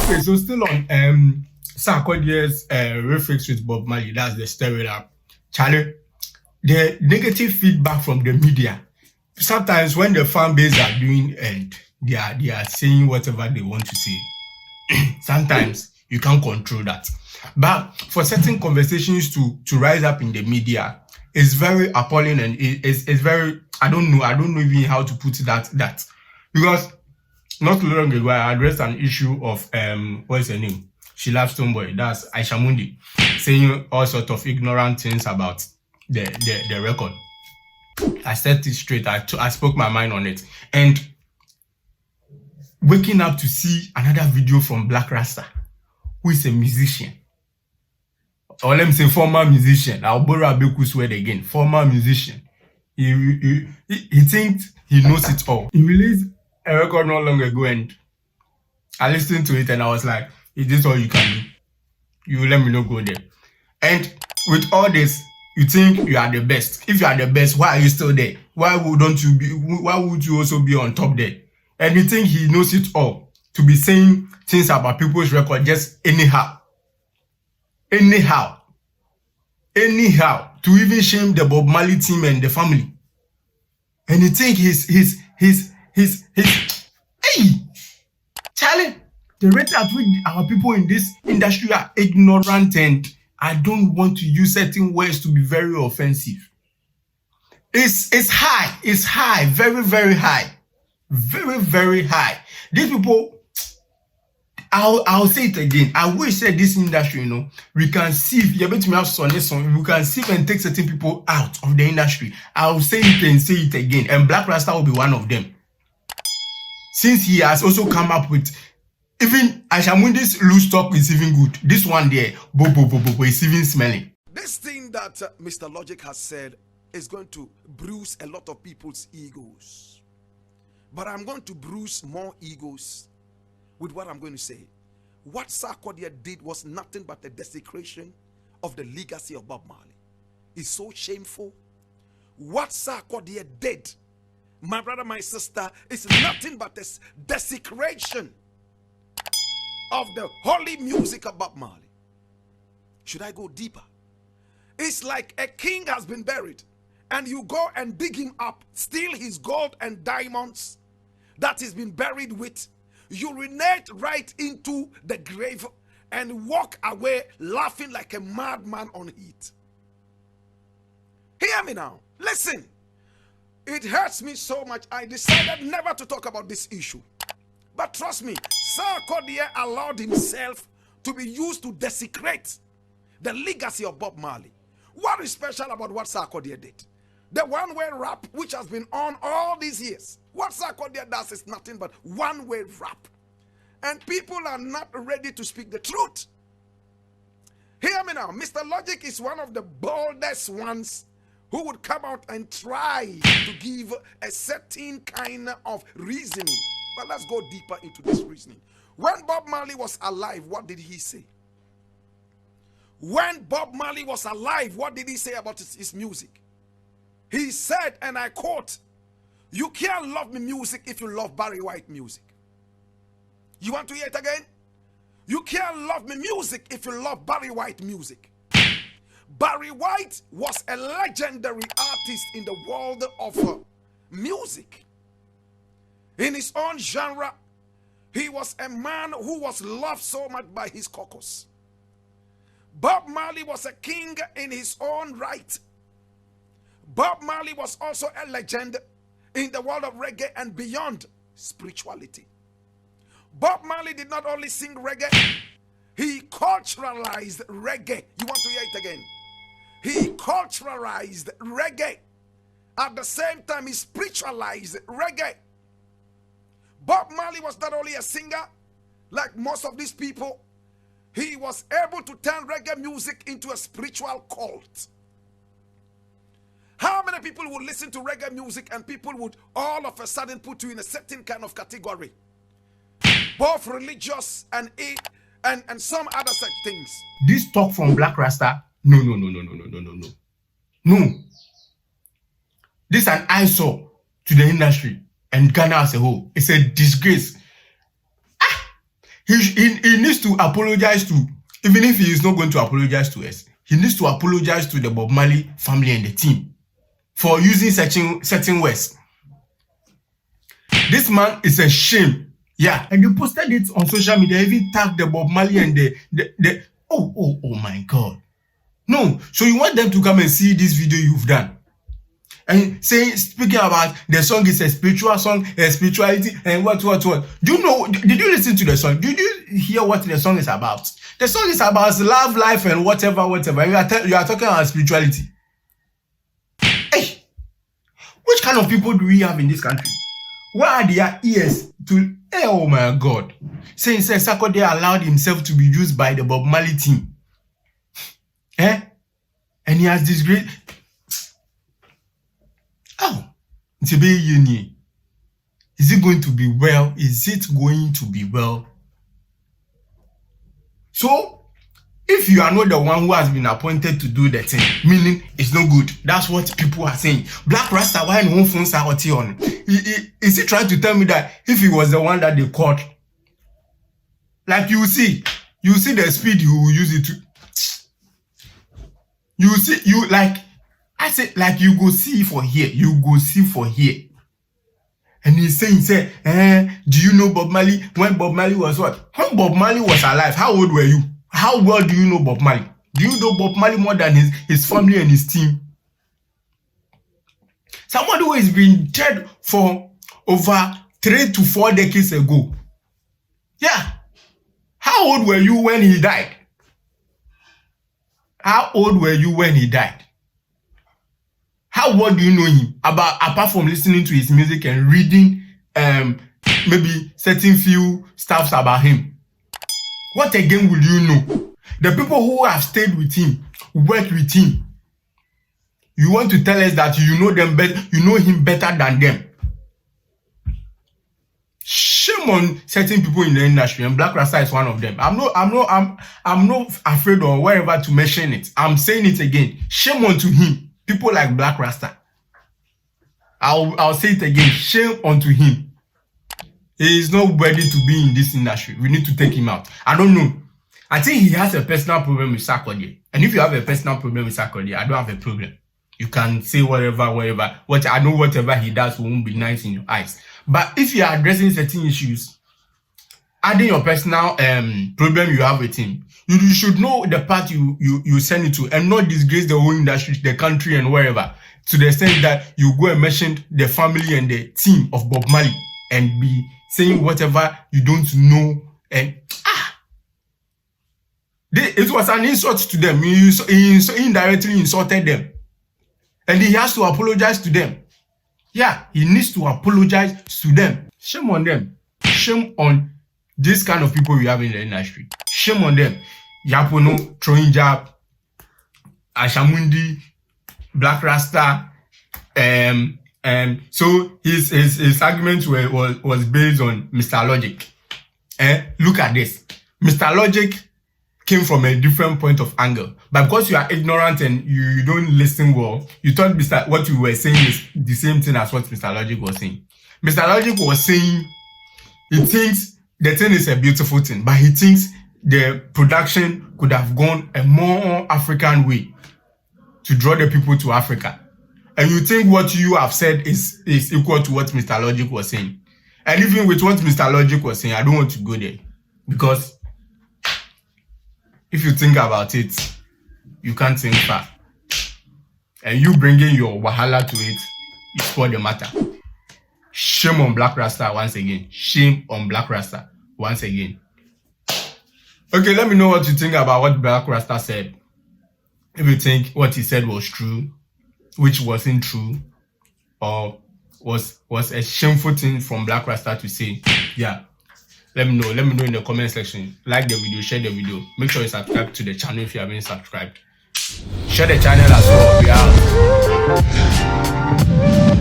Okay, so still on Sarkodie's refix with Bob Marley, that's the stiritup. Charlie, the negative feedback from the media. Sometimes when the fan base are doing and they are saying whatever they want to say, sometimes you can't control that. But for certain conversations to rise up in the media, it's very appalling and it's very, I don't know even how to put that because not long ago I addressed an issue of what's her name? She loves Tomboy, that's Aisha Mundi, saying all sorts of ignorant things about the record. I said it straight. I spoke my mind on it. And waking up to see another video from Blakk Rasta, who is a musician. Or let me say former musician. I'll borrow Abeku's word again. Former musician. He thinks he knows it all. He released a record not long ago and I listened to it and I was like, is this all you can do? You let me know, go there. And with all this, you think you are the best. If you are the best, why are you still there? Why would you also be on top there? And you think he knows it all to be saying things about people's record just anyhow. Anyhow, to even shame the Bob Marley team and the family. And you think he's hey, Charlie, the rate at which our people in this industry are ignorant, and I don't want to use certain words to be very offensive. It's high, very, very high. Very, very high. These people, I'll say it again. I wish that this industry, we can see if you're to have we can see and take certain people out of the industry. I'll say it and say it again. And Blakk Rasta will be one of them. Since he has also come up with even Ashamundi's loose talk is even good. This one there, bo is even smelling. This thing that Mr. Logic has said is going to bruise a lot of people's egos. But I'm going to bruise more egos with what I'm going to say. What Sarkodie did was nothing but a desecration of the legacy of Bob Marley. It's so shameful. What Sarkodie did, my brother, my sister, is nothing but a desecration of the holy music of Bob Marley. Should I go deeper? It's like a king has been buried and you go and dig him up, steal his gold and diamonds that he's been buried with, urinate right into the grave and walk away laughing like a madman on heat. Hear me now. Listen. It hurts me so much. I decided never to talk about this issue. But trust me, Sarkodie allowed himself to be used to desecrate the legacy of Bob Marley. What is special about what Sarkodie did? The one-way rap, which has been on all these years. What Sarkodie does is nothing but one-way rap. And people are not ready to speak the truth. Hear me now. Mr. Logic is one of the boldest ones who would come out and try to give a certain kind of reasoning. But let's go deeper into this reasoning. When Bob Marley was alive, what did he say? When Bob Marley was alive, what did he say about his music? He said, and I quote, "You can't love me music if you love Barry White music." You want to hear it again? You can't love me music if you love Barry White music. Barry White was a legendary artist in the world of music. In his own genre, he was a man who was loved so much by his caucus. Bob Marley was a king in his own right. Bob Marley was also a legend in the world of reggae and beyond spirituality. Bob Marley did not only sing reggae, he culturalized reggae. You want to hear it again? He culturalized reggae. At the same time, he spiritualized reggae. Bob Marley was not only a singer, like most of these people, he was able to turn reggae music into a spiritual cult. How many people would listen to reggae music and people would all of a sudden put you in a certain kind of category? Both religious and some other such things. This talk from Blakk Rasta, no. This is an eyesore to the industry and Ghana as a whole. It's a disgrace. He needs to apologize to, even if he is not going to apologize to us, he needs to apologize to the Bob Marley family and the team for using certain words. This man is a shame. Yeah, and they posted it on social media, even tagged the Bob Marley and the oh my God. No, so you want them to come and see this video you've done. And speaking about the song is a spiritual song, a spirituality, and what. Do you know, did you listen to the song? Did you hear what the song is about? The song is about love, life, and whatever. And you are talking about spirituality. Hey, which kind of people do we have in this country? Where are their ears to, oh my God. Saying Sarkodie allowed himself to be used by the Bob Marley team. And he has this great... Oh, it's a bit unique. Is it going to be well? Is it going to be well? So, if you are not the one who has been appointed to do the thing, meaning it's no good. That's what people are saying. Blakk Rasta, why no phone Sarkodie on? Is he trying to tell me that if he was the one that they caught, like you see the speed you will use it to. I said, like you go see for here, And he's saying, do you know Bob Marley? When Bob Marley was what? When Bob Marley was alive, how old were you? How well do you know Bob Marley? Do you know Bob Marley more than his family and his team? Someone who has been dead for over 3 to 4 decades ago. Yeah. How old were you when he died? How old were you when he died? How well do you know him? Apart from listening to his music and reading maybe certain few stuffs about him. What again will you know? The people who have stayed with him, worked with him. You want to tell us that you know them better, you know him better than them. Shame on certain people in the industry, and Blakk Rasta is one of them. I'm not afraid or whatever to mention it. I'm saying it again. Shame on to him. People like Blakk Rasta. I'll say it again. Shame onto him. He is not ready to be in this industry. We need to take him out. I don't know. I think he has a personal problem with Sarkodie. And if you have a personal problem with Sarkodie, I don't have a problem. You can say whatever. What I know whatever he does won't be nice in your eyes. But if you are addressing certain issues, adding your personal problem you have with him, you should know the part you send it to and not disgrace the whole industry, the country and wherever, to the extent that you go and mention the family and the team of Bob Marley and be saying whatever you don't know. And it was an insult to them. He indirectly insulted them. And he has to apologize to them. Yeah, he needs to apologize to them. Shame on them. Shame on this kind of people we have in the industry. Shame on them. Yapono, throwing jab, Ashamundi, Blakk Rasta. So his argument was based on Mr. Logic. Look at this. Mr. Logic came from a different point of angle. But because you are ignorant and you don't listen well, you thought what you were saying is the same thing as what Mr. Logic was saying. Mr. Logic was saying he thinks the thing is a beautiful thing, but he thinks the production could have gone a more African way to draw the people to Africa. And you think what you have said is equal to what Mr. Logic was saying. And even with what Mr. Logic was saying, I don't want to go there. Because if you think about it, you can't think far. And you bringing your wahala to it, you spoil the matter. Shame on Blakk Rasta once again. Shame on Blakk Rasta once again. Okay, let me know what you think about what Blakk Rasta said. If you think what he said was true, which wasn't true, or was a shameful thing from Blakk Rasta to say, yeah. Let me know in the comment section. Like the video, share the video. Make sure you subscribe to the channel if you haven't subscribed. Share the channel as well. We out.